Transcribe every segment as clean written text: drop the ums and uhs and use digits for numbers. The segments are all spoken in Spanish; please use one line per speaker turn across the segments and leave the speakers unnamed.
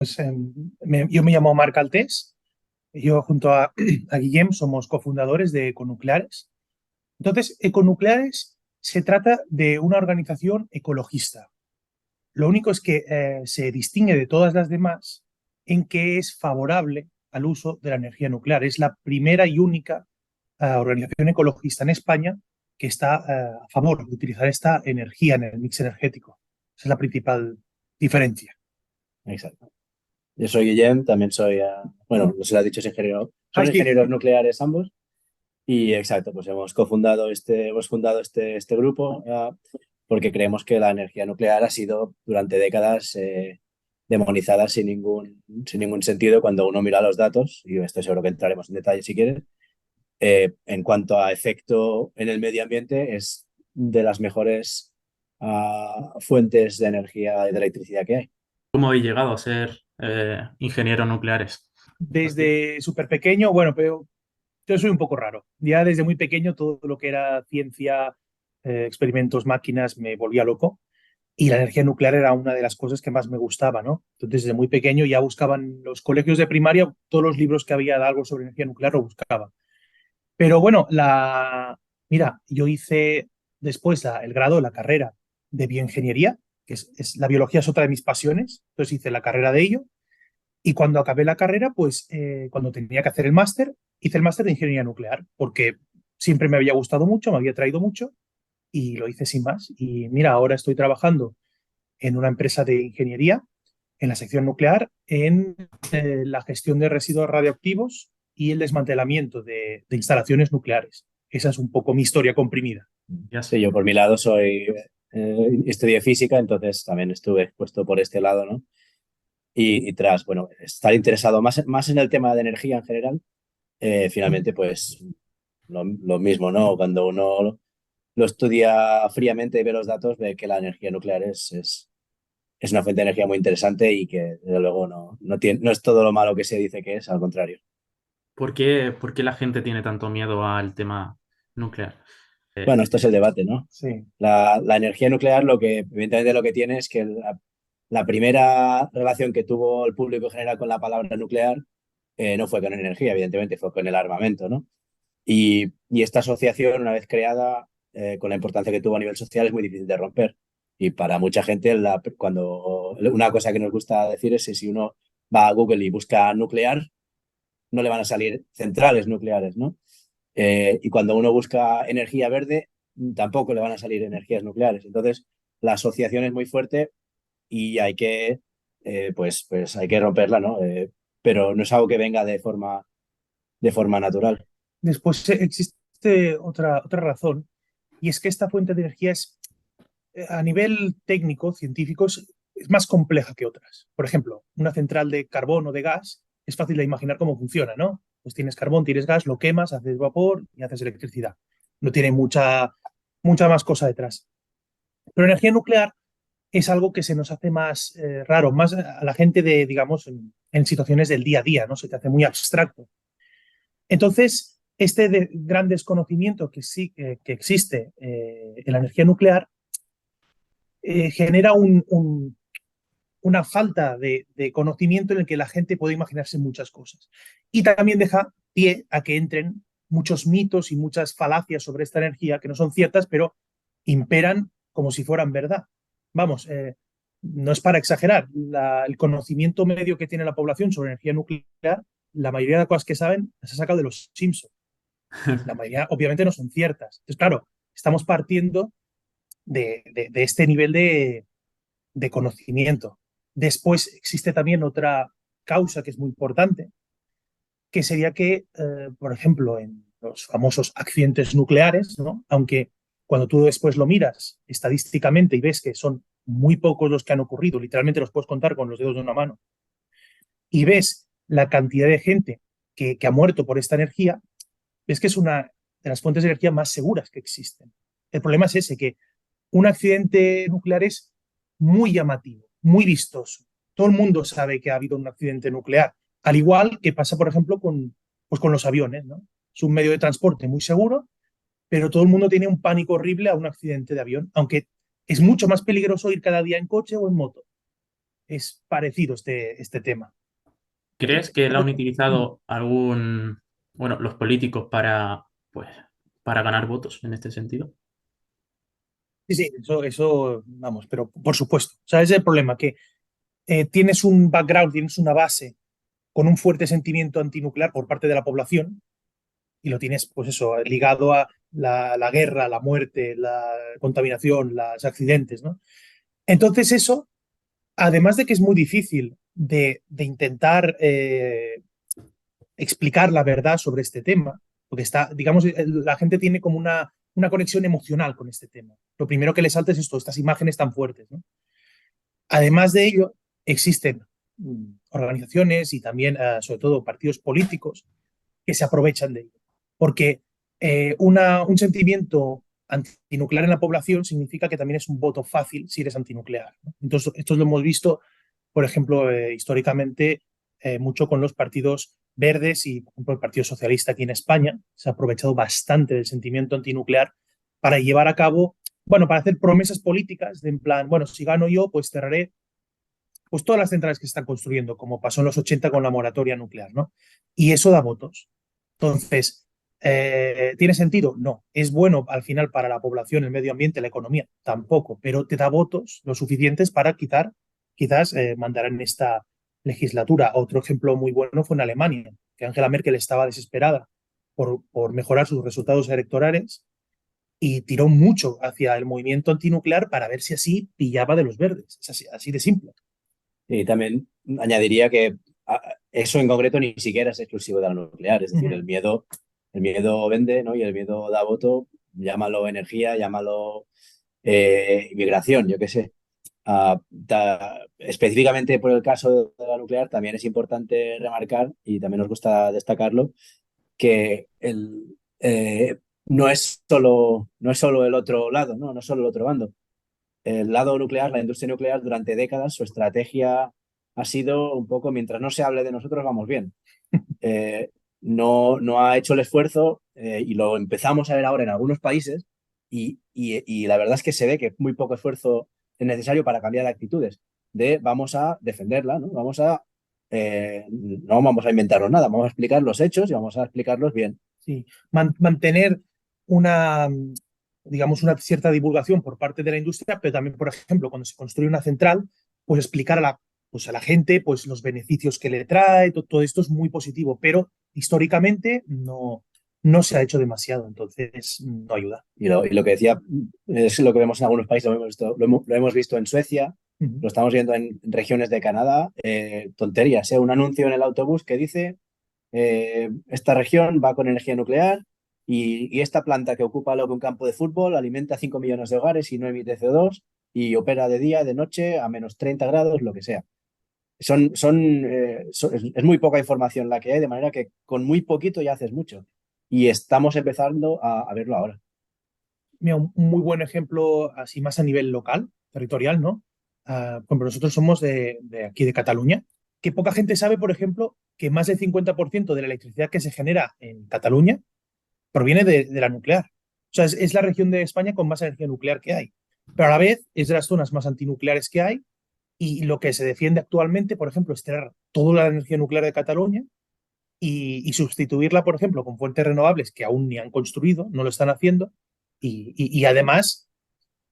Yo me llamo Marc Altés. Yo junto a Guillem somos cofundadores de Econucleares. Entonces, Econucleares se trata de una organización ecologista. Lo único es que se distingue de todas las demás en que es favorable al uso de la energía nuclear. Es la primera y única organización ecologista en España que está a favor de utilizar esta energía en el mix energético. Esa es la principal diferencia.
Exacto. Yo soy Guillem, también soy, bueno, no se lo ha dicho, es ingeniero,
Ah,
somos
sí.
ingenieros nucleares ambos y exacto, pues hemos fundado este grupo porque creemos que la energía nuclear ha sido durante décadas demonizada sin ningún sentido cuando uno mira los datos, y estoy seguro que entraremos en detalle si quieres. En cuanto a efecto en el medio ambiente, es de las mejores fuentes de energía y de electricidad que hay.
¿Cómo habéis llegado a ser ingenieros nucleares?
Desde súper pequeño, bueno, pero yo soy un poco raro. Ya desde muy pequeño todo lo que era ciencia, experimentos, máquinas, me volvía loco. Y la energía nuclear era una de las cosas que más me gustaba, ¿no? Entonces, desde muy pequeño ya buscaban los colegios de primaria, todos los libros que había de algo sobre energía nuclear lo buscaba. Pero bueno, mira, yo hice después el grado, la carrera de bioingeniería, que la biología es otra de mis pasiones. Entonces hice la carrera de ello. Y cuando acabé la carrera, pues cuando tenía que hacer el máster, hice el máster de ingeniería nuclear, porque siempre me había gustado mucho, me había traído mucho y lo hice sin más. Y mira, ahora estoy trabajando en una empresa de ingeniería, en la sección nuclear, en la gestión de residuos radioactivos y el desmantelamiento de instalaciones nucleares. Esa es un poco mi historia comprimida.
Ya
Sí,
sé.
yo por mi lado estudié física, entonces también estuve expuesto por este lado, ¿no? Y tras, bueno, estar interesado más en el tema de energía en general, finalmente, pues lo mismo, ¿no? Cuando uno lo estudia fríamente y ve los datos, ve que la energía nuclear es una fuente de energía muy interesante y que, desde luego, no es todo lo malo que se dice que es, al contrario.
¿Por qué la gente tiene tanto miedo al tema nuclear?
Bueno, esto es el debate, ¿no?
Sí.
La energía nuclear, evidentemente lo que tiene es que la primera relación que tuvo el público en general con la palabra nuclear no fue con energía, evidentemente, fue con el armamento, ¿no? Y esta asociación, una vez creada, con la importancia que tuvo a nivel social, es muy difícil de romper. Y para mucha gente, una cosa que nos gusta decir es que si uno va a Google y busca nuclear, no le van a salir centrales nucleares, ¿no? Y cuando uno busca energía verde, tampoco le van a salir energías nucleares. Entonces, la asociación es muy fuerte y pues hay que romperla, ¿no? Pero no es algo que venga de forma natural.
Después existe otra razón, y es que esta fuente de energía a nivel técnico, científico, es más compleja que otras. Por ejemplo, una central de carbón o de gas es fácil de imaginar cómo funciona, ¿no? Pues tienes carbón, tienes gas, lo quemas, haces vapor y haces electricidad. No tiene mucha más cosa detrás. Pero energía nuclear es algo que se nos hace más raro, más a la gente digamos, en situaciones del día a día, ¿no? Se te hace muy abstracto. Entonces, este gran desconocimiento que sí que existe en la energía nuclear genera una falta de conocimiento en el que la gente puede imaginarse muchas cosas. Y también deja pie a que entren muchos mitos y muchas falacias sobre esta energía que no son ciertas, pero imperan como si fueran verdad. Vamos, no es para exagerar. El conocimiento medio que tiene la población sobre energía nuclear, la mayoría de las cosas que saben las ha sacado de los Simpsons. La mayoría obviamente no son ciertas. Entonces, claro, estamos partiendo de este nivel de conocimiento. Después existe también otra causa que es muy importante, que sería que, por ejemplo, en los famosos accidentes nucleares, ¿no? Aunque cuando tú después lo miras estadísticamente y ves que son muy pocos los que han ocurrido, literalmente los puedes contar con los dedos de una mano, y ves la cantidad de gente que ha muerto por esta energía, ves que es una de las fuentes de energía más seguras que existen. El problema es ese, que un accidente nuclear es muy llamativo, muy vistoso. Todo el mundo sabe que ha habido un accidente nuclear, al igual que pasa, por ejemplo, con los aviones, ¿no? Es un medio de transporte muy seguro, pero todo el mundo tiene un pánico horrible a un accidente de avión, aunque es mucho más peligroso ir cada día en coche o en moto. es parecido este tema.
¿Crees que lo han utilizado los políticos pues, para ganar votos en este sentido?
Sí, sí, eso, vamos, pero por supuesto. O sea, ese es el problema, que tienes un background, tienes una base con un fuerte sentimiento antinuclear por parte de la población y lo tienes, pues eso, ligado a la guerra, la muerte, la contaminación, los accidentes, ¿no? Entonces eso, además de que es muy difícil de intentar explicar la verdad sobre este tema, porque está, digamos, la gente tiene como una conexión emocional con este tema. Lo primero que le salta es esto, estas imágenes tan fuertes, ¿no? Además de ello, existen organizaciones y también, sobre todo, partidos políticos que se aprovechan de ello. Porque un sentimiento antinuclear en la población significa que también es un voto fácil si eres antinuclear, ¿no? Entonces, esto lo hemos visto, por ejemplo, históricamente, mucho con los partidos verdes y, por ejemplo, el Partido Socialista aquí en España se ha aprovechado bastante del sentimiento antinuclear para llevar a cabo, bueno, para hacer promesas políticas de en plan, bueno, si gano yo, pues cerraré pues todas las centrales que se están construyendo, como pasó en los 80 con la moratoria nuclear, ¿no? Y eso da votos. Entonces, ¿tiene sentido? No. ¿Es bueno al final para la población, el medio ambiente, la economía? Tampoco, pero te da votos lo suficientes para quizás mandar en esta legislatura. Otro ejemplo muy bueno fue en Alemania, que Angela Merkel estaba desesperada por mejorar sus resultados electorales y tiró mucho hacia el movimiento antinuclear para ver si así pillaba de los verdes. Es así de simple.
Y también añadiría que eso en concreto ni siquiera es exclusivo de la nuclear, es
Uh
decir,
-huh.
el miedo vende, ¿no? Y el miedo da voto, llámalo energía, llámalo inmigración, yo qué sé. Específicamente por el caso de la nuclear, también es importante remarcar, y también nos gusta destacarlo, que no es solo el otro lado, ¿no? No es solo el otro bando. El lado nuclear, la industria nuclear, durante décadas, su estrategia ha sido un poco, mientras no se hable de nosotros, vamos bien. Eh, no ha hecho el esfuerzo y lo empezamos a ver ahora en algunos países y la verdad es que se ve que muy poco esfuerzo es necesario para cambiar actitudes. Vamos a defenderla, ¿no? No vamos a inventarnos nada, vamos a explicar los hechos y vamos a explicarlos bien.
Sí, mantener una, digamos, una cierta divulgación por parte de la industria, pero también, por ejemplo, cuando se construye una central, pues explicar a la gente pues, los beneficios que le trae, todo esto es muy positivo, pero históricamente no se ha hecho demasiado, entonces no ayuda.
Y lo que decía es lo que vemos en algunos países, lo hemos visto en Suecia,
Uh -huh.
lo estamos viendo en regiones de Canadá, tonterías, un anuncio en el autobús que dice esta región va con energía nuclear y esta planta que ocupa lo que un campo de fútbol alimenta 5 millones de hogares y no emite CO2 y opera de día, de noche, a menos 30 grados, lo que sea. Es muy poca información la que hay, de manera que con muy poquito ya haces mucho. Y estamos empezando a verlo ahora.
Mira, un muy buen ejemplo, así más a nivel local, territorial, ¿no? Por ejemplo, nosotros somos de aquí de Cataluña, que poca gente sabe, por ejemplo, que más del 50% de la electricidad que se genera en Cataluña proviene de la nuclear. O sea, es la región de España con más energía nuclear que hay. Pero a la vez es de las zonas más antinucleares que hay y lo que se defiende actualmente, por ejemplo, es tener toda la energía nuclear de Cataluña y sustituirla, por ejemplo, con fuentes renovables que aún ni han construido, no lo están haciendo. Y además,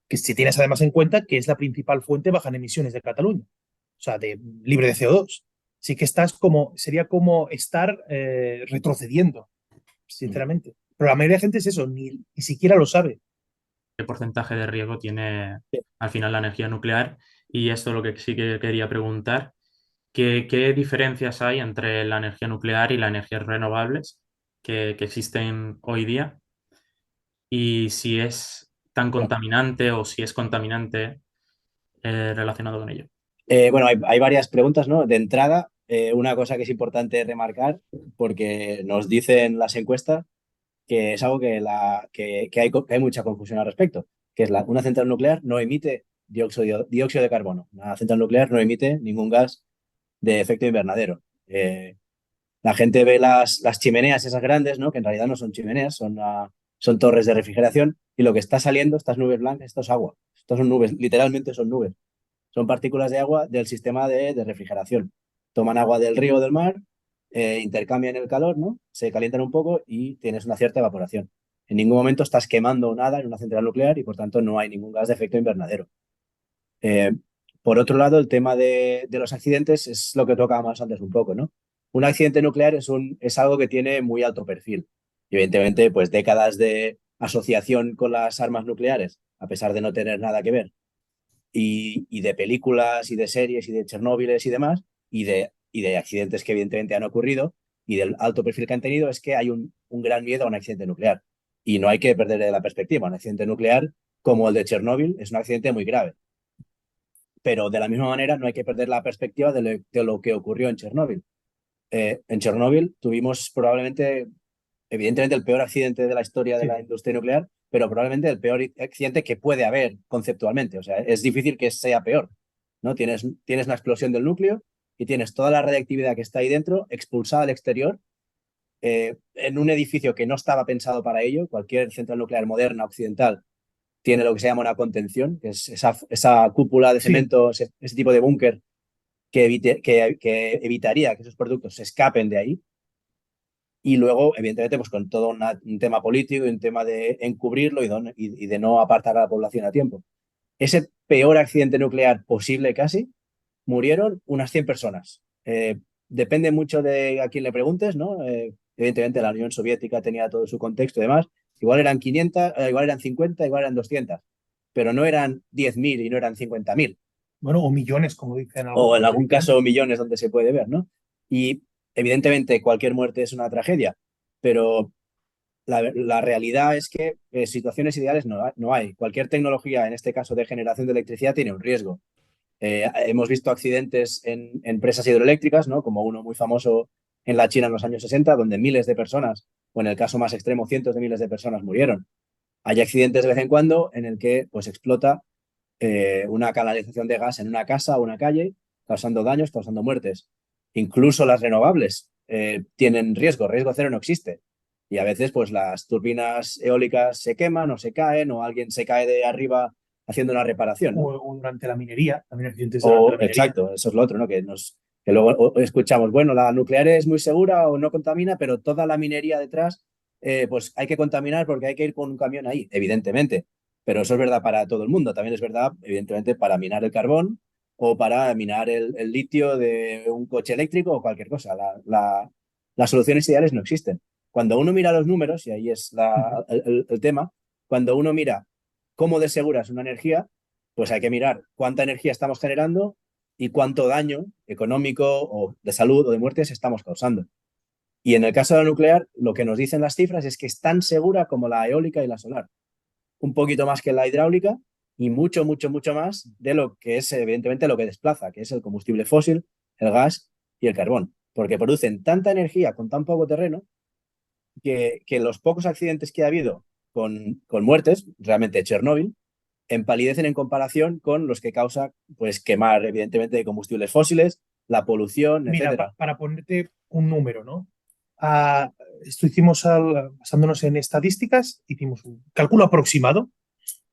que si tienes además en cuenta que es la principal fuente baja en emisiones de Cataluña, o sea, libre de CO2. Sí que sería como estar retrocediendo, sinceramente. Pero la mayoría de gente es eso, ni siquiera lo sabe.
¿Qué porcentaje de riesgo tiene al final la energía nuclear? Y esto es lo que sí que quería preguntar. ¿Qué diferencias hay entre la energía nuclear y las energías renovables que existen hoy día? Y si es tan
Bueno,
contaminante o si es contaminante relacionado con ello.
bueno, hay varias preguntas, ¿no? De entrada, una cosa que es importante remarcar, porque nos dicen las encuestas que es algo que hay mucha confusión al respecto, que es una central nuclear no emite dióxido de carbono. Una central nuclear no emite ningún gas de efecto invernadero. La gente ve las chimeneas esas grandes, ¿no? Que en realidad no son chimeneas, son torres de refrigeración, y lo que está saliendo, estas nubes blancas, esto es agua. Estas son nubes, literalmente son nubes. Son partículas de agua del sistema de refrigeración. Toman agua del río o del mar, intercambian el calor, ¿no? Se calientan un poco y tienes una cierta evaporación. En ningún momento estás quemando nada en una central nuclear y por tanto no hay ningún gas de efecto invernadero. Eh, por otro lado, el tema de los accidentes es lo que tocábamos antes un poco, ¿no? Un accidente nuclear es algo que tiene muy alto perfil. Y evidentemente, pues décadas de asociación con las armas nucleares, a pesar de no tener nada que ver, y de películas y de series y de Chernóbiles y demás, y de accidentes que evidentemente han ocurrido y del alto perfil que han tenido, es que hay un gran miedo a un accidente nuclear. Y no hay que perder la perspectiva. Un accidente nuclear como el de Chernóbil es un accidente muy grave. Pero de la misma manera no hay que perder la perspectiva de lo que ocurrió en Chernóbil. En Chernóbil tuvimos probablemente, evidentemente, el peor accidente de la historia de
Sí.
la industria nuclear, pero probablemente el peor accidente que puede haber conceptualmente. O sea, es difícil que sea peor, ¿no? Tienes una explosión del núcleo y tienes toda la radiactividad que está ahí dentro expulsada al exterior, en un edificio que no estaba pensado para ello. Cualquier central nuclear moderna occidental tiene lo que se llama una contención, que es esa cúpula de
Sí,
cemento, ese tipo de búnker que evitaría que esos productos se escapen de ahí. Y luego, evidentemente, pues con todo un tema político y un tema de encubrirlo y de no apartar a la población a tiempo. Ese peor accidente nuclear posible casi, murieron unas 100 personas. Depende mucho de a quién le preguntes, ¿no? Evidentemente la Unión Soviética tenía todo su contexto y demás. Igual eran 500, igual eran 50, igual eran 200, pero no eran 10.000 y no eran 50.000.
bueno, o millones, como dicen
O en
algunos,
algún
evidentemente.
caso millones donde se puede ver, ¿no? Y evidentemente cualquier muerte es una tragedia, pero la realidad es que situaciones ideales no hay. Cualquier tecnología, en este caso de generación de electricidad, tiene un riesgo. Hemos visto accidentes en empresas hidroeléctricas, ¿no? Como uno muy famoso en la China en los años 60, donde miles de personas, o en el caso más extremo, cientos de miles de personas murieron. Hay accidentes de vez en cuando en el que pues explota una canalización de gas en una casa o una calle, causando daños, causando muertes. Incluso las renovables tienen riesgo, riesgo cero no existe. Y a veces pues las turbinas eólicas se queman o se caen o alguien se cae de arriba haciendo una reparación, ¿no?
O durante la minería, también accidentes durante
O,
la minería.
exacto, eso es lo otro, ¿no? Que luego escuchamos, bueno, la nuclear es muy segura o no contamina, pero toda la minería detrás, pues hay que contaminar porque hay que ir con un camión ahí, evidentemente. Pero eso es verdad para todo el mundo. También es verdad, evidentemente, para minar el carbón o para minar el litio de un coche eléctrico o cualquier cosa. Las soluciones ideales no existen. Cuando uno mira los números, y ahí es
Ujú.
el tema, cuando uno mira cómo de segura es una energía, pues hay que mirar cuánta energía estamos generando y cuánto daño económico o de salud o de muertes estamos causando. Y en el caso de la nuclear, lo que nos dicen las cifras es que es tan segura como la eólica y la solar. Un poquito más que la hidráulica y mucho, mucho, mucho más de lo que es evidentemente lo que desplaza, que es el combustible fósil, el gas y el carbón. Porque producen tanta energía con tan poco terreno que los pocos accidentes que ha habido con muertes, realmente Chernóbil, empalidecen en comparación con los que causa pues quemar evidentemente de combustibles fósiles, la polución,
Mira,
etcétera.
para ponerte un número, ¿no? Esto hicimos basándonos en estadísticas, hicimos un cálculo aproximado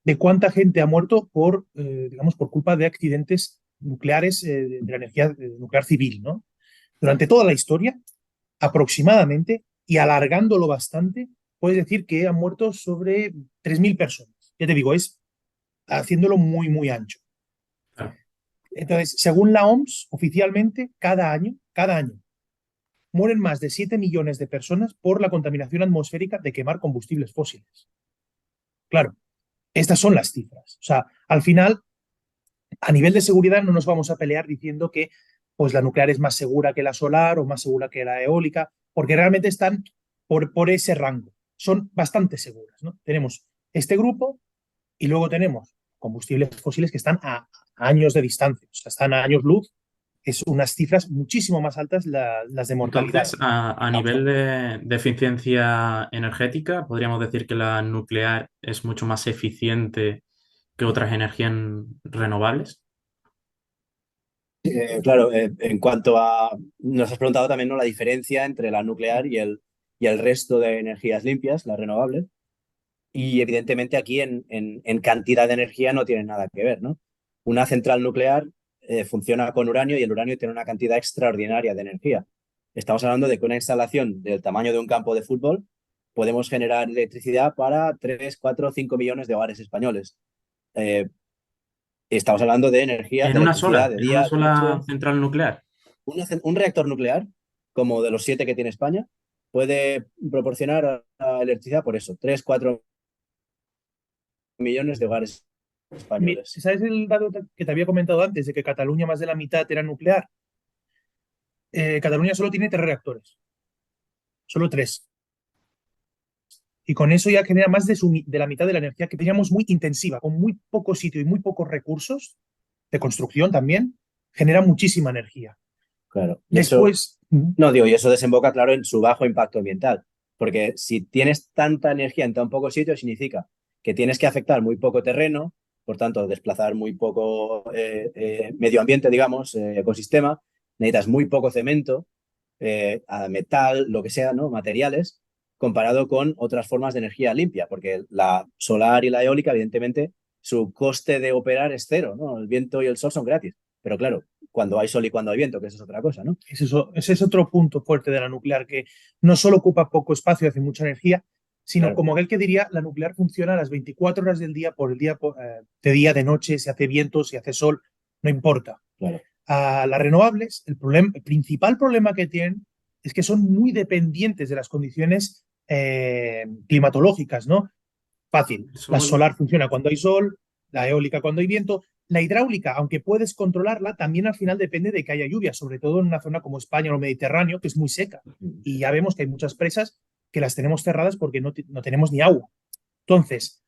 de cuánta gente ha muerto digamos, por culpa de accidentes nucleares de la energía nuclear civil, ¿no? Durante toda la historia, aproximadamente, y alargándolo bastante, puedes decir que han muerto sobre 3.000 personas. Ya te digo, es haciéndolo muy, muy ancho.
Claro.
Entonces, según la OMS, oficialmente, cada año, mueren más de 7 millones de personas por la contaminación atmosférica de quemar combustibles fósiles. Claro, estas son las cifras. O sea, al final, a nivel de seguridad no nos vamos a pelear diciendo que pues, la nuclear es más segura que la solar o más segura que la eólica, porque realmente están por ese rango. Son bastante seguras, ¿no? Tenemos este grupo y luego tenemos combustibles fósiles que están a años de distancia, o sea, están a años luz. Es unas cifras muchísimo más altas las de mortalidad.
Entonces, a nivel de eficiencia energética, podríamos decir que la nuclear es mucho más eficiente que otras energías renovables.
Claro, en cuanto a, nos has preguntado también, ¿no?, la diferencia entre la nuclear y el resto de energías limpias, las renovables. Y evidentemente aquí en cantidad de energía no tienen nada que ver, ¿no? Una central nuclear funciona con uranio y el uranio tiene una cantidad extraordinaria de energía. Estamos hablando de que una instalación del tamaño de un campo de fútbol podemos generar electricidad para 3, 4, 5 millones de hogares españoles. Estamos hablando de energía, de electricidad de
En una
día, de
sola
noche.
central nuclear.
Un reactor nuclear, como de los 7 que tiene España, puede proporcionar electricidad por eso, 3, 4 millones de hogares españoles.
¿Sabes el dato que te había comentado antes de que Cataluña más de la mitad era nuclear? Cataluña solo tiene 3 reactores, solo 3. Y con eso ya genera más de la mitad de la energía que teníamos muy intensiva, con muy poco sitio y muy pocos recursos de construcción también, genera muchísima energía.
Claro. Y
Después,
no, digo, y eso desemboca, claro, en su bajo impacto ambiental. Porque si tienes tanta energía en tan poco sitio, significa que tienes que afectar muy poco terreno, por tanto, desplazar muy poco medio ambiente, digamos, ecosistema, necesitas muy poco cemento, metal, lo que sea, ¿no? Materiales, comparado con otras formas de energía limpia, porque la solar y la eólica, evidentemente, su coste de operar es cero, ¿no? El viento y el sol son gratis. Pero claro, cuando hay sol y cuando hay viento, que eso es otra cosa, ¿no?
ese es otro punto fuerte de la nuclear, que no solo ocupa poco espacio y hace mucha energía, sino
Claro.
como aquel que diría, la nuclear funciona a las 24 horas del día, de día, de noche, si hace viento, si hace sol, no importa.
Claro.
A las renovables, el principal problema que tienen es que son muy dependientes de las condiciones climatológicas, ¿no? Fácil. La solar funciona cuando hay sol, la eólica cuando hay viento. La hidráulica, aunque puedes controlarla, también al final depende de que haya lluvia, sobre todo en una zona como España o el Mediterráneo, que es muy seca. Y ya vemos que hay muchas presas que las tenemos cerradas porque no tenemos ni agua. Entonces,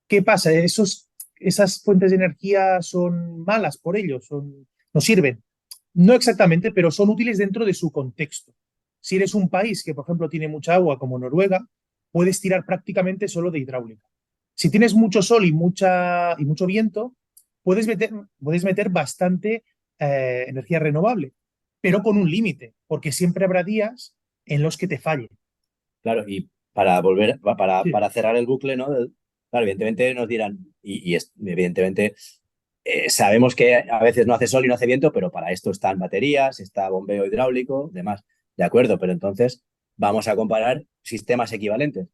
¿qué pasa? Esas fuentes de energía son malas por ello, no sirven. No exactamente, pero son útiles dentro de su contexto. Si eres un país que, por ejemplo, tiene mucha agua como Noruega, puedes tirar prácticamente solo de hidráulica. Si tienes mucho sol y mucho viento, puedes meter bastante energía renovable, pero con un límite, porque siempre habrá días en los que te falle.
Claro, y para volver,
Sí.
para cerrar el bucle, ¿no? Claro, evidentemente nos dirán, evidentemente sabemos que a veces no hace sol y no hace viento, pero para esto están baterías, está bombeo hidráulico, demás. De acuerdo, pero entonces vamos a comparar sistemas equivalentes.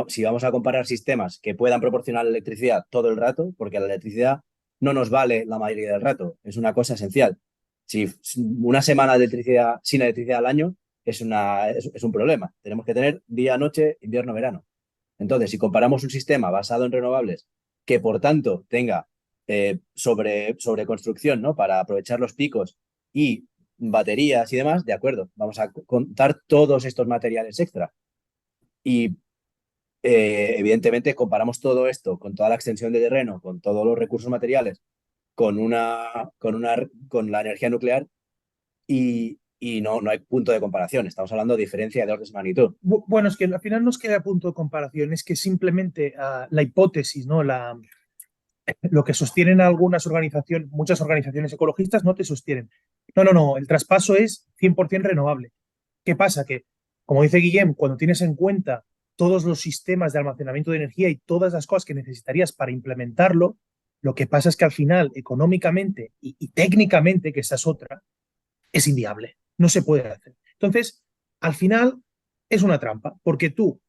Si vamos a comparar sistemas que puedan proporcionar electricidad todo el rato, porque la electricidad no nos vale la mayoría del rato, es una cosa esencial. Si una semana de electricidad sin electricidad al año es un problema. Tenemos que tener día, noche, invierno, verano. Entonces, si comparamos un sistema basado en renovables que, por tanto, tenga sobre construcción, ¿no? Para aprovechar los picos y baterías y demás, de acuerdo, vamos a contar todos estos materiales extra. Y evidentemente comparamos todo esto con toda la extensión de terreno, con todos los recursos materiales, con la energía nuclear y no hay punto de comparación. Estamos hablando de diferencia de orden de magnitud.
Bueno, es que al final no es que haya punto de comparación, es que simplemente la hipótesis, ¿no? Lo que sostienen muchas organizaciones ecologistas no te sostienen. No, el traspaso es 100% renovable. ¿Qué pasa? Que, como dice Guillem, cuando tienes en cuenta todos los sistemas de almacenamiento de energía y todas las cosas que necesitarías para implementarlo, lo que pasa es que al final, económicamente y técnicamente, que esa es otra, es inviable. No se puede hacer. Entonces, al final es una trampa, porque tú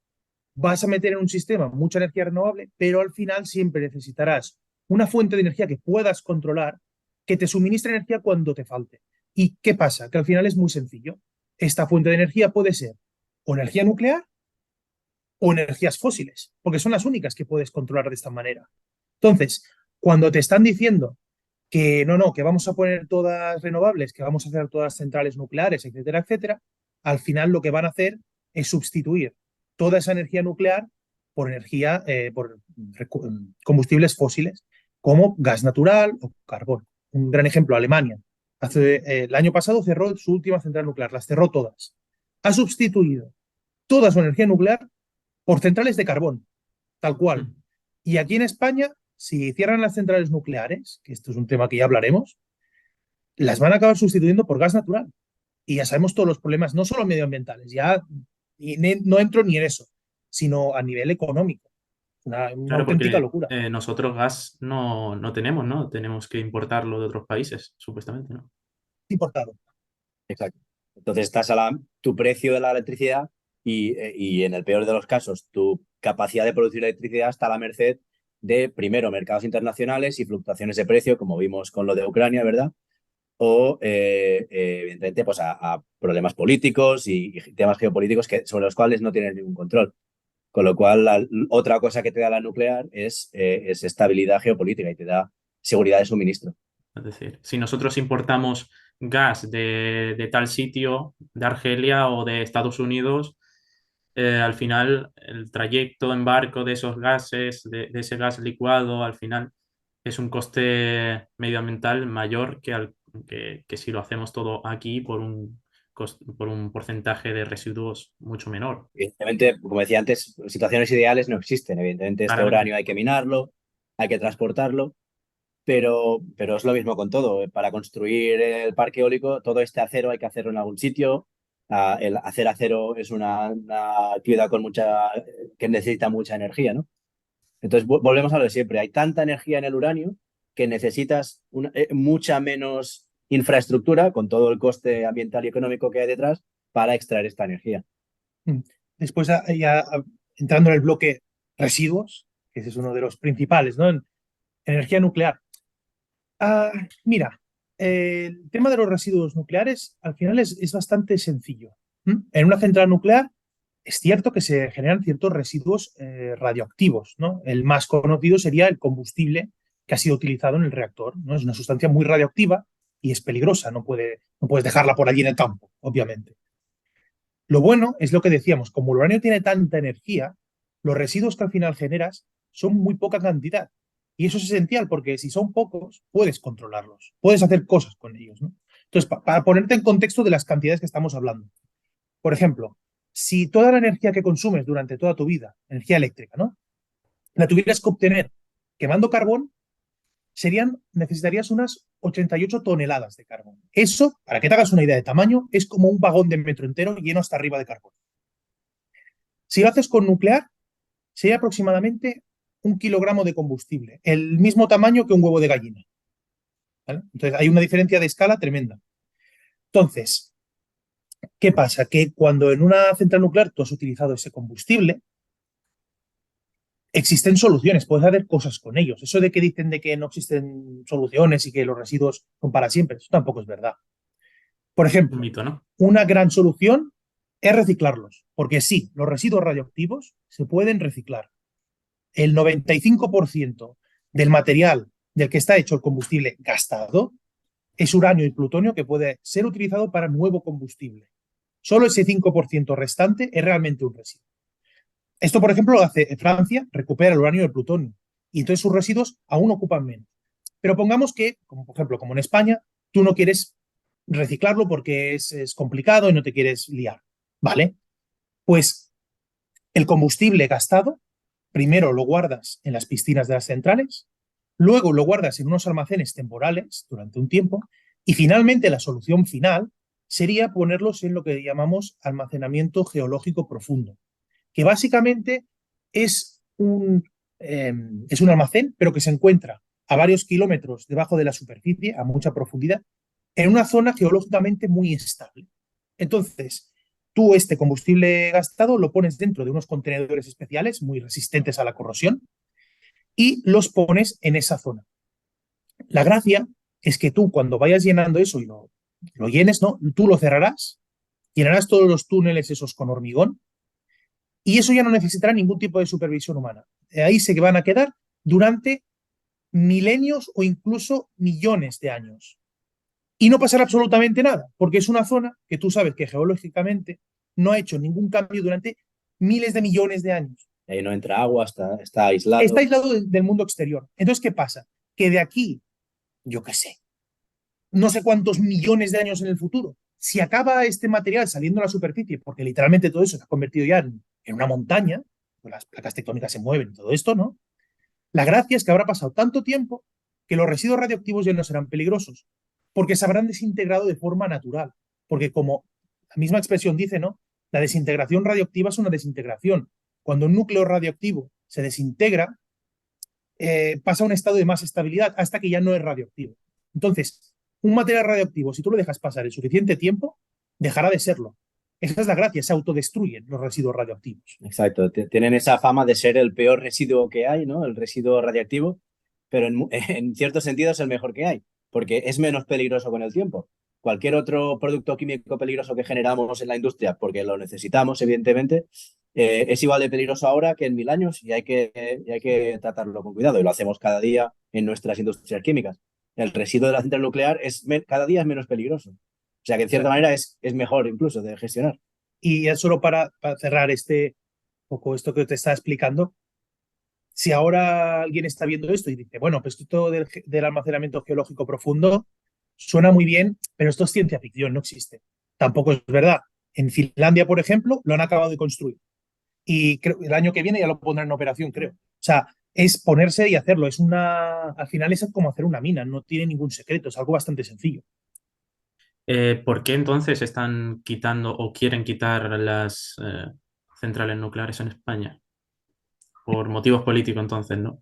vas a meter en un sistema mucha energía renovable, pero al final siempre necesitarás una fuente de energía que puedas controlar, que te suministre energía cuando te falte. ¿Y qué pasa? Que al final es muy sencillo. Esta fuente de energía puede ser o energía nuclear o energías fósiles, porque son las únicas que puedes controlar de esta manera. Entonces, cuando te están diciendo que no, que vamos a poner todas renovables, que vamos a hacer todas centrales nucleares, etcétera, etcétera, al final lo que van a hacer es sustituir toda esa energía nuclear por por combustibles fósiles, como gas natural o carbón. Un gran ejemplo, Alemania. El año pasado cerró su última central nuclear, las cerró todas. Ha sustituido toda su energía nuclear por centrales de carbón, tal cual. Y aquí en España, si cierran las centrales nucleares, que esto es un tema que ya hablaremos, las van a acabar sustituyendo por gas natural. Y ya sabemos todos los problemas, no solo medioambientales, ya no entro ni en eso, sino a nivel económico. Una
Claro,
auténtica
porque
locura.
nosotros gas no tenemos, ¿no? Tenemos que importarlo de otros países, supuestamente, ¿no?
Importado.
Exacto. Entonces estás tu precio de la electricidad y en el peor de los casos, tu capacidad de producir electricidad está a la merced de, primero, mercados internacionales y fluctuaciones de precio, como vimos con lo de Ucrania, ¿verdad? O, evidentemente, pues a problemas políticos y temas geopolíticos sobre los cuales no tienes ningún control. Con lo cual, otra cosa que te da la nuclear es estabilidad geopolítica y te da seguridad de suministro.
Es decir, si nosotros importamos gas de tal sitio, de Argelia o de Estados Unidos, al final el trayecto en barco de esos gases, de ese gas licuado, al final es un coste medioambiental mayor que si lo hacemos todo aquí por un porcentaje de residuos mucho menor.
Evidentemente, como decía antes, situaciones ideales no existen. Evidentemente, este
Claramente.
uranio hay que minarlo, hay que transportarlo, pero es lo mismo con todo. Para construir el parque eólico, todo este acero hay que hacerlo en algún sitio. El hacer acero es una actividad que necesita mucha energía, ¿no? Entonces, volvemos a lo de siempre. Hay tanta energía en el uranio que necesitas mucha menos infraestructura, con todo el coste ambiental y económico que hay detrás, para extraer esta energía.
Mm. Después, entrando en el bloque residuos, que ese es uno de los principales, ¿no? En energía nuclear. Mira, el tema de los residuos nucleares al final es bastante sencillo. En una central nuclear es cierto que se generan ciertos residuos radioactivos, ¿no? El más conocido sería el combustible que ha sido utilizado en el reactor, ¿no? Es una sustancia muy radioactiva y es peligrosa, no puedes dejarla por allí en el campo, obviamente. Lo bueno es lo que decíamos, como el uranio tiene tanta energía, los residuos que al final generas son muy poca cantidad. Y eso es esencial porque si son pocos, puedes controlarlos, puedes hacer cosas con ellos, ¿no? Entonces, para ponerte en contexto de las cantidades que estamos hablando. Por ejemplo, si toda la energía que consumes durante toda tu vida, energía eléctrica, ¿no? La tuvieras que obtener quemando carbón, necesitarías unas 88 toneladas de carbón. Eso, para que te hagas una idea de tamaño, es como un vagón de metro entero lleno hasta arriba de carbón. Si lo haces con nuclear, sería aproximadamente 1 kilogramo de combustible, el mismo tamaño que un huevo de gallina. ¿Vale? Entonces, hay una diferencia de escala tremenda. Entonces, ¿qué pasa? Que cuando en una central nuclear tú has utilizado ese combustible, existen soluciones, puedes hacer cosas con ellos. Eso de que dicen de que no existen soluciones y que los residuos son para siempre, eso tampoco es verdad. Por
Un
ejemplo,
mito, ¿no?
una gran solución es reciclarlos, porque sí, los residuos radioactivos se pueden reciclar. El 95% del material del que está hecho el combustible gastado es uranio y plutonio que puede ser utilizado para nuevo combustible. Solo ese 5% restante es realmente un residuo. Esto, por ejemplo, lo hace Francia, recupera el uranio y el plutonio, y entonces sus residuos aún ocupan menos. Pero pongamos que, como por ejemplo, como en España, tú no quieres reciclarlo porque es complicado y no te quieres liar. ¿Vale? Pues el combustible gastado, primero lo guardas en las piscinas de las centrales, luego lo guardas en unos almacenes temporales durante un tiempo, y finalmente la solución final sería ponerlos en lo que llamamos almacenamiento geológico profundo, que básicamente es es un almacén, pero que se encuentra a varios kilómetros debajo de la superficie, a mucha profundidad, en una zona geológicamente muy estable. Entonces, tú este combustible gastado lo pones dentro de unos contenedores especiales muy resistentes a la corrosión y los pones en esa zona. La gracia es que tú cuando vayas llenando eso y lo llenes, ¿no? Tú lo cerrarás, llenarás todos los túneles esos con hormigón y eso ya no necesitará ningún tipo de supervisión humana. Ahí se van a quedar durante milenios o incluso millones de años. Y no pasará absolutamente nada, porque es una zona que tú sabes que geológicamente no ha hecho ningún cambio durante miles de millones de años.
Ahí no entra agua, está aislado.
Está aislado del mundo exterior. Entonces, ¿qué pasa? Que de aquí, yo qué sé, no sé cuántos millones de años en el futuro, si acaba este material saliendo a la superficie, porque literalmente todo eso se ha convertido ya en una montaña, pues las placas tectónicas se mueven y todo esto, ¿no? La gracia es que habrá pasado tanto tiempo que los residuos radioactivos ya no serán peligrosos, porque se habrán desintegrado de forma natural. Porque como la misma expresión dice, ¿no? La desintegración radioactiva es una desintegración. Cuando un núcleo radioactivo se desintegra, pasa a un estado de más estabilidad hasta que ya no es radioactivo. Entonces, un material radioactivo, si tú lo dejas pasar el suficiente tiempo, dejará de serlo. Esa es la gracia, se autodestruyen los residuos radioactivos.
Exacto, tienen esa fama de ser el peor residuo que hay, ¿no? El residuo radiactivo, pero en cierto sentido es el mejor que hay, porque es menos peligroso con el tiempo. Cualquier otro producto químico peligroso que generamos en la industria, porque lo necesitamos, evidentemente, es igual de peligroso ahora que en 1000 años y hay que tratarlo con cuidado y lo hacemos cada día en nuestras industrias químicas. El residuo de la central nuclear cada día es menos peligroso. O sea que en cierta manera es mejor incluso de gestionar.
Y ya solo para cerrar poco esto que te estaba explicando, si ahora alguien está viendo esto y dice, bueno, pues esto del almacenamiento geológico profundo suena muy bien, pero esto es ciencia ficción, no existe. Tampoco es verdad. En Finlandia, por ejemplo, lo han acabado de construir. Y creo, el año que viene ya lo pondrán en operación, creo. O sea, es ponerse y hacerlo. Al final es como hacer una mina, no tiene ningún secreto, es algo bastante sencillo.
¿Por qué entonces están quitando o quieren quitar las centrales nucleares en España? Por motivos políticos entonces, ¿no?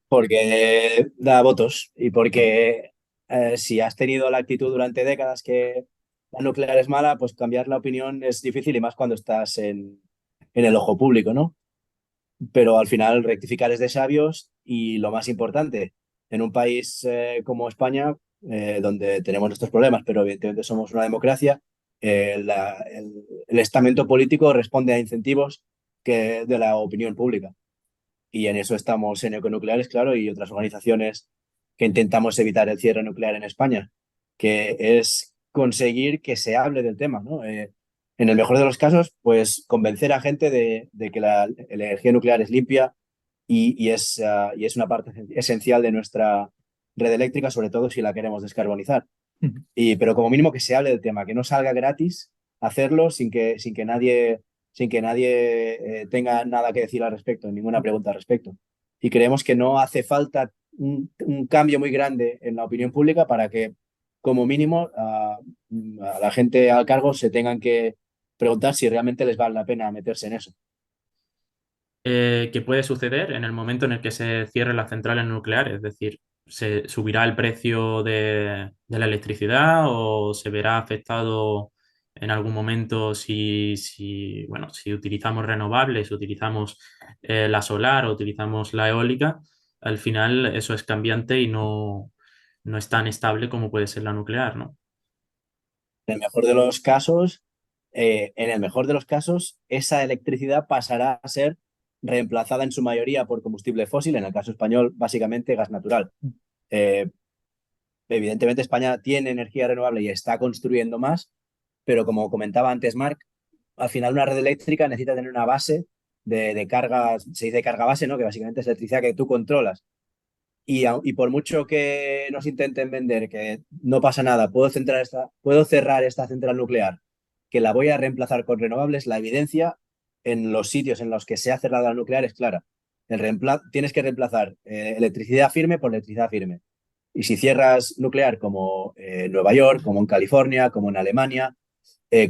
Porque da votos y porque si has tenido la actitud durante décadas que la nuclear es mala, pues cambiar la opinión es difícil y más cuando estás en el ojo público, ¿no? Pero al final rectificar es de sabios y lo más importante, en un país como España, donde tenemos nuestros problemas, pero evidentemente somos una democracia, el estamento político responde a incentivos de la opinión pública. Y en eso estamos en Econucleares, claro, y otras organizaciones que intentamos evitar el cierre nuclear en España, que es conseguir que se hable del tema, ¿no? En el mejor de los casos, pues convencer a gente de que la energía nuclear es limpia y es una parte esencial de nuestra red eléctrica, sobre todo si la queremos descarbonizar. Pero como mínimo que se hable del tema, que no salga gratis hacerlo sin que nadie tenga nada que decir al respecto, ninguna pregunta al respecto. Y creemos que no hace falta un cambio muy grande en la opinión pública para que, como mínimo, a la gente al cargo se tengan que preguntar si realmente les vale la pena meterse en eso.
¿Qué puede suceder en el momento en el que se cierren las centrales nucleares? Es decir, ¿se subirá el precio de la electricidad o se verá afectado en algún momento bueno, si utilizamos renovables, utilizamos la solar o utilizamos la eólica? Al final eso es cambiante y no es tan estable como puede ser la nuclear, ¿no?
En el mejor de los casos, en el mejor de los casos, esa electricidad pasará a ser reemplazada en su mayoría por combustible fósil, en el caso español, básicamente gas natural. Eh, Evidentemente, España tiene energía renovable y está construyendo más, pero como comentaba antes Marc, al final una red eléctrica necesita tener una base de carga, se dice carga base, ¿no? Que básicamente es electricidad que tú controlas. Y por mucho que nos intenten vender que no pasa nada, puedo cerrar esta central nuclear, que la voy a reemplazar con renovables, la evidencia en los sitios en los que se ha cerrado la nuclear es clara. Tienes que reemplazar electricidad firme por electricidad firme. Y si cierras nuclear como en Nueva York, como en California, como en Alemania,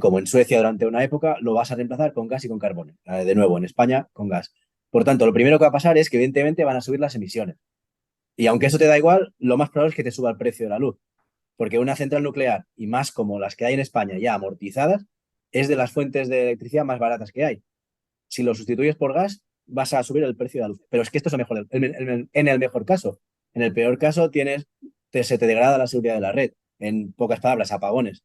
como en Suecia durante una época, lo vas a reemplazar con gas y con carbón. De nuevo, en España, con gas. Por tanto, lo primero que va a pasar es que evidentemente van a subir las emisiones. Y aunque eso te da igual, lo más probable es que te suba el precio de la luz. Porque una central nuclear, y más como las que hay en España ya amortizadas, es de las fuentes de electricidad más baratas que hay. Si lo sustituyes por gas, vas a subir el precio de la luz. Pero es que esto es lo mejor, en el mejor caso. En el peor caso, se te degrada la seguridad de la red. En pocas palabras, apagones.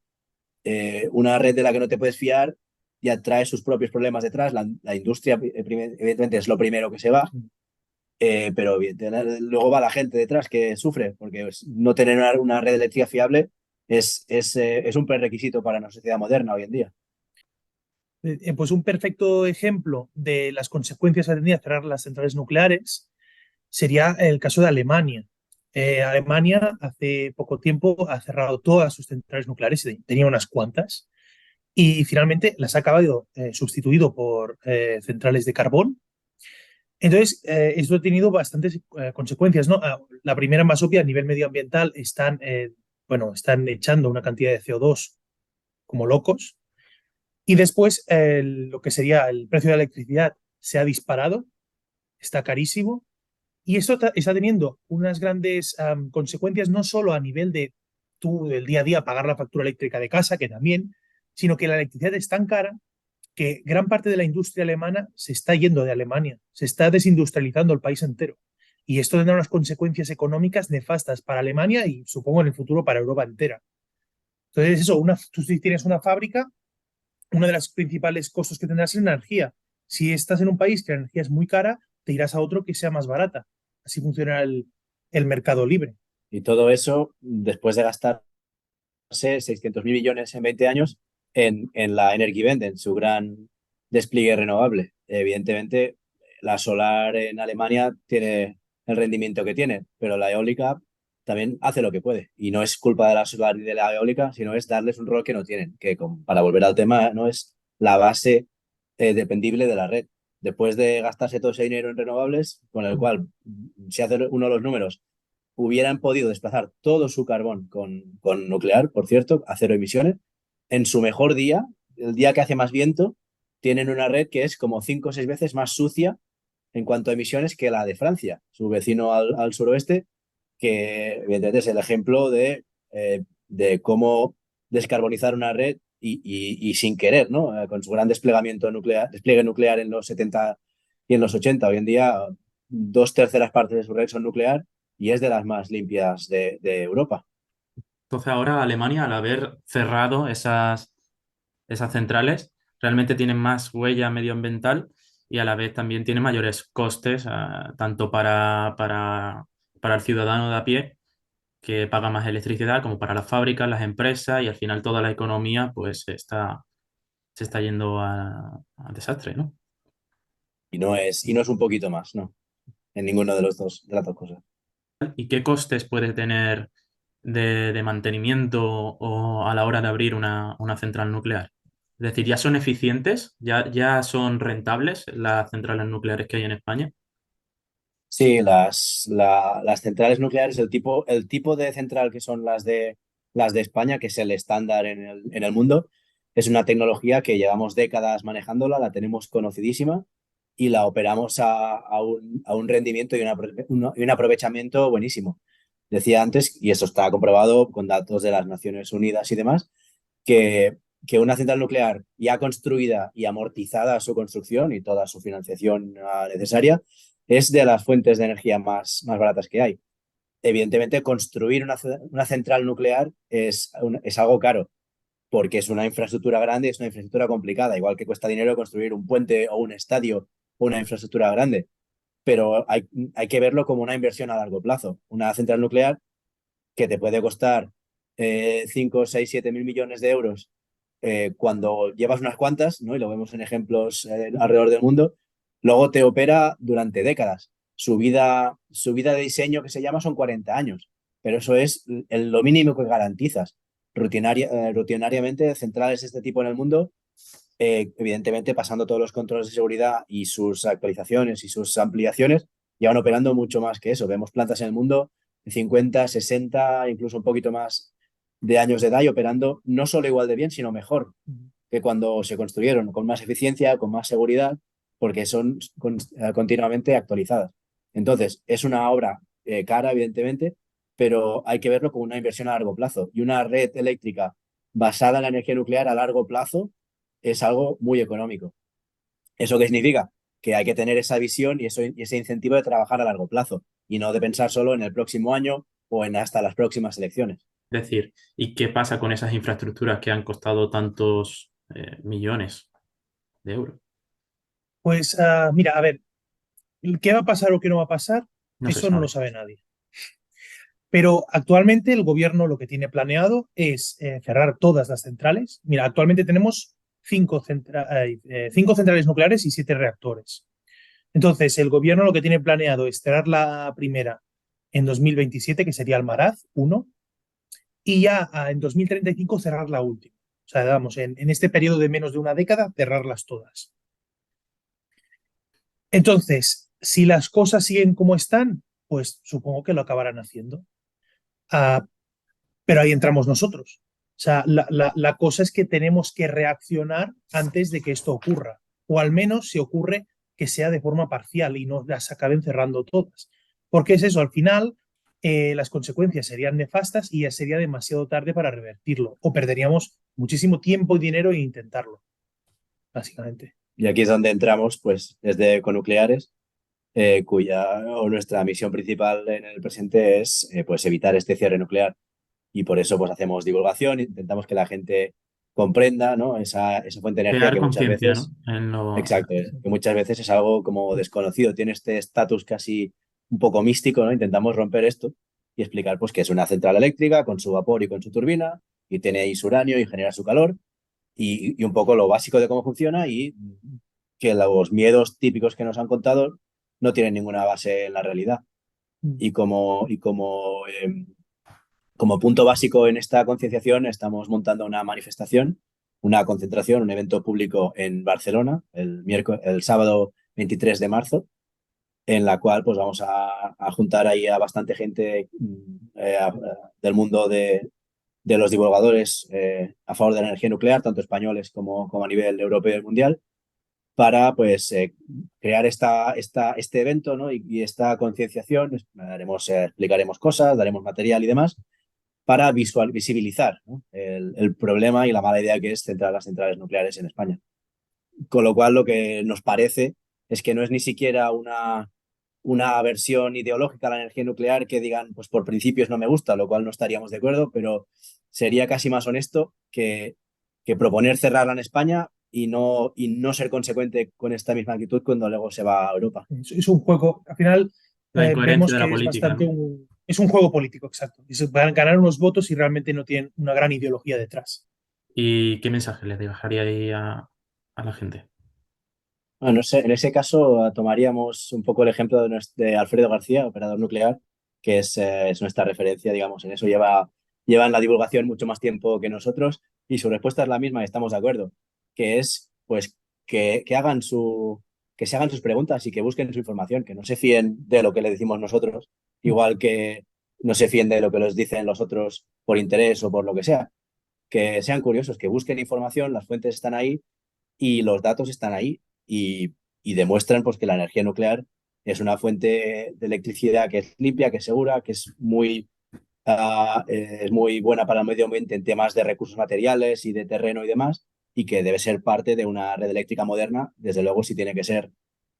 Una red de la que no te puedes fiar ya trae sus propios problemas detrás. La industria, evidentemente, es lo primero que se va. Pero bien, luego va la gente detrás que sufre, porque no tener una red eléctrica fiable es un prerequisito para una sociedad moderna hoy en día.
Pues un perfecto ejemplo de las consecuencias que tendría cerrar las centrales nucleares sería el caso de Alemania. Alemania hace poco tiempo ha cerrado todas sus centrales nucleares, tenía unas cuantas, y finalmente las ha acabado sustituido por centrales de carbón. Entonces, esto ha tenido bastantes consecuencias, ¿no? La primera, más obvia, a nivel medioambiental, están echando una cantidad de CO2 como locos. Y después, lo que sería el precio de la electricidad se ha disparado. está carísimo. Y esto está teniendo unas grandes consecuencias, no solo a nivel de tú del día a día pagar la factura eléctrica de casa, que también, sino que la electricidad es tan cara que gran parte de la industria alemana se está yendo de Alemania, se está desindustrializando el país entero. Y esto tendrá unas consecuencias económicas nefastas para Alemania y supongo en el futuro para Europa entera. Entonces, eso, tú si tienes una fábrica, uno de los principales costos que tendrás es la energía. Si estás en un país que la energía es muy cara, te irás a otro que sea más barata. Así funciona el mercado libre.
Y todo eso después de gastarse 600.000 millones en 20 años en la Energiewende, en su gran despliegue renovable. Evidentemente, la solar en Alemania tiene el rendimiento que tiene, pero la eólica también hace lo que puede. Y no es culpa de la solar y de la eólica, sino es darles un rol que no tienen, que para volver al tema, no es la base dependible de la red. Después de gastarse todo ese dinero en renovables, con el cual, si hace uno de los números, hubieran podido desplazar todo su carbón con nuclear, por cierto, a cero emisiones, en su mejor día, el día que hace más viento, tienen una red que es como 5 o 6 veces más sucia en cuanto a emisiones que la de Francia, su vecino al suroeste, que evidentemente es el ejemplo de cómo descarbonizar una red y sin querer, ¿no? Con su gran despliegue nuclear en los 70 y en los 80. Hoy en día, 2/3 partes de su red son nuclear y es de las más limpias de Europa.
Entonces ahora Alemania, al haber cerrado esas centrales, realmente tiene más huella medioambiental y a la vez también tiene mayores costes, tanto para el ciudadano de a pie, que paga más electricidad, como para las fábricas, las empresas y al final toda la economía pues se está yendo a desastre, ¿no?
Y no es un poquito más, ¿no? En ninguno de las dos cosas.
¿Y qué costes puede tener de mantenimiento o a la hora de abrir una central nuclear? Es decir, ¿ya son eficientes? ¿Ya son rentables las centrales nucleares que hay en España?
Sí, las centrales nucleares, el tipo de central que son las de España, que es el estándar en el mundo, es una tecnología que llevamos décadas manejándola, la tenemos conocidísima y la operamos a un rendimiento y un aprovechamiento buenísimo. Decía antes, y eso está comprobado con datos de las Naciones Unidas y demás, que una central nuclear ya construida y amortizada su construcción y toda su financiación necesaria es de las fuentes de energía más baratas que hay. Evidentemente, construir una central nuclear es algo caro, porque es una infraestructura grande, es una infraestructura complicada, igual que cuesta dinero construir un puente o un estadio o una infraestructura grande, pero hay que verlo como una inversión a largo plazo. Una central nuclear que te puede costar 5, 6, 7 mil millones de euros cuando llevas unas cuantas, ¿no? Y lo vemos en ejemplos alrededor del mundo, luego te opera durante décadas. Su vida de diseño que se llama son 40 años, pero eso es lo mínimo que garantizas. Rutinariamente, centrales de este tipo en el mundo, evidentemente pasando todos los controles de seguridad y sus actualizaciones y sus ampliaciones, ya van operando mucho más que eso. Vemos plantas en el mundo de 50, 60, incluso un poquito más de años de edad y operando no solo igual de bien, sino mejor que cuando se construyeron, con más eficiencia, con más seguridad, porque son continuamente actualizadas. Entonces, es una obra cara, evidentemente, pero hay que verlo como una inversión a largo plazo. Y una red eléctrica basada en la energía nuclear a largo plazo es algo muy económico. ¿Eso qué significa? Que hay que tener esa visión y ese incentivo de trabajar a largo plazo y no de pensar solo en el próximo año o en hasta las próximas elecciones.
Es decir, ¿y qué pasa con esas infraestructuras que han costado tantos millones de euros?
Pues mira, a ver, ¿qué va a pasar o qué no va a pasar?
No se
Eso no lo
sabe.
sabe nadie. Pero actualmente el gobierno lo que tiene planeado es cerrar todas las centrales. Mira, actualmente tenemos cinco centrales nucleares y 7 reactores. Entonces, el gobierno lo que tiene planeado es cerrar la primera en 2027, que sería Almaraz 1, y ya en 2035 cerrar la última. O sea, vamos, en este periodo de menos de una década, cerrarlas todas. Entonces, si las cosas siguen como están, pues supongo que lo acabarán haciendo. Ah, pero ahí entramos nosotros. O sea, la cosa es que tenemos que reaccionar antes de que esto ocurra. O al menos si ocurre, que sea de forma parcial y no las acaben cerrando todas. Porque es eso, al final las consecuencias serían nefastas y ya sería demasiado tarde para revertirlo. O perderíamos muchísimo tiempo y dinero en intentarlo, básicamente.
Y aquí es donde entramos, pues, desde Econucleares, o nuestra misión principal en el presente es pues evitar este cierre nuclear. Y por eso pues hacemos divulgación, intentamos que la gente comprenda, ¿no? Esa fuente de energía
Crear
que muchas
conciencia, ¿no?
veces, exacto, que muchas veces es algo como desconocido, tiene este estatus casi un poco místico, ¿no? Intentamos romper esto y explicar pues que es una central eléctrica con su vapor y con su turbina y tiene ahí su uranio y genera su calor y un poco lo básico de cómo funciona y que los miedos típicos que nos han contado no tienen ninguna base en la realidad. Y como punto básico en esta concienciación estamos montando una manifestación, una concentración, un evento público en Barcelona el sábado 23 de marzo, en la cual pues vamos a juntar ahí a bastante gente del mundo de los divulgadores a favor de la energía nuclear, tanto españoles como a nivel europeo y mundial, para pues crear este evento, ¿no? y esta concienciación. Explicaremos cosas, daremos material y demás para visibilizar, ¿no? el problema y la mala idea que es centrar las centrales nucleares en España. Con lo cual lo que nos parece es que no es ni siquiera una versión ideológica a la energía nuclear que digan, pues por principios no me gusta, lo cual no estaríamos de acuerdo, pero sería casi más honesto que proponer cerrarla en España y no ser consecuente con esta misma actitud cuando luego se va a Europa.
Es un juego, al final
La incoherencia
vemos
de la
que es
política,
bastante
¿no?
es un juego político, exacto. Y se van a ganar unos votos y realmente no tienen una gran ideología detrás.
¿Y qué mensaje le dejaría ahí a la gente?
Bueno, no sé, en ese caso tomaríamos un poco el ejemplo de Alfredo García, operador nuclear, que es nuestra referencia, digamos, en eso lleva en la divulgación mucho más tiempo que nosotros y su respuesta es la misma y estamos de acuerdo, que es pues que se hagan sus preguntas y que busquen su información, que no se fíen de lo que le decimos nosotros, igual que no se fíen de lo que les dicen los otros por interés o por lo que sea, que sean curiosos, que busquen información, las fuentes están ahí y los datos están ahí y demuestran pues, que la energía nuclear es una fuente de electricidad que es limpia, que es segura, que es muy buena para el medio ambiente en temas de recursos materiales y de terreno y demás, y que debe ser parte de una red eléctrica moderna, desde luego si tiene que ser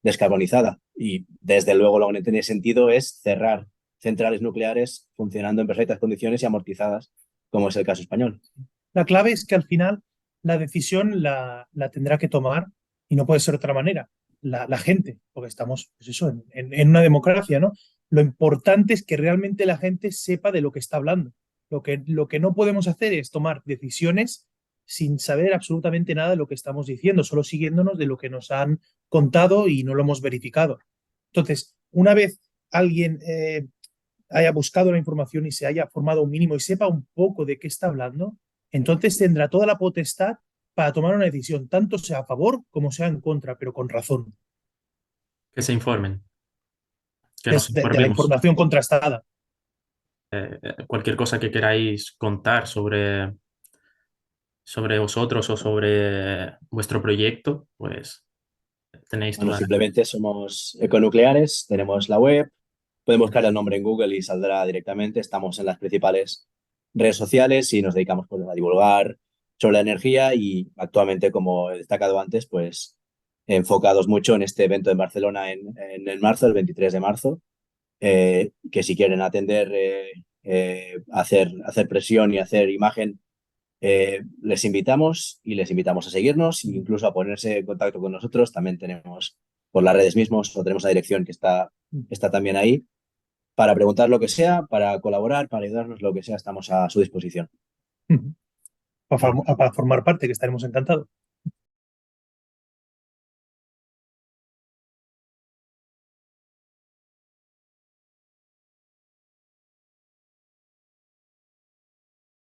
descarbonizada. Y desde luego lo que no tiene sentido es cerrar centrales nucleares funcionando en perfectas condiciones y amortizadas, como es el caso español.
La clave es que al final la decisión la tendrá que tomar, y no puede ser de otra manera, la gente, porque estamos, pues eso, en una democracia, ¿no? Lo importante es que realmente la gente sepa de lo que está hablando. Lo que no podemos hacer es tomar decisiones sin saber absolutamente nada de lo que estamos diciendo, solo siguiéndonos de lo que nos han contado y no lo hemos verificado. Entonces, una vez alguien haya buscado la información y se haya formado un mínimo y sepa un poco de qué está hablando, entonces tendrá toda la potestad para tomar una decisión, tanto sea a favor como sea en contra, pero con razón,
Que se informen, que nos
de la
informemos.
información contrastada.
Cualquier cosa que queráis contar sobre vosotros o sobre vuestro proyecto, pues tenéis
Bueno,
toda la...
simplemente somos econucleares, tenemos la web, podemos buscar el nombre en Google y saldrá directamente. Estamos en las principales redes sociales y nos dedicamos pues, a divulgar sobre la energía y actualmente, como he destacado antes, pues enfocados mucho en este evento en Barcelona en el marzo, el 23 de marzo, que si quieren atender, hacer presión y hacer imagen, les invitamos y les invitamos a seguirnos e incluso a ponerse en contacto con nosotros. También tenemos por las redes mismos o tenemos la dirección que está también ahí para preguntar lo que sea, para colaborar, para ayudarnos, lo que sea, estamos a su disposición.
Para formar parte, que estaremos encantados.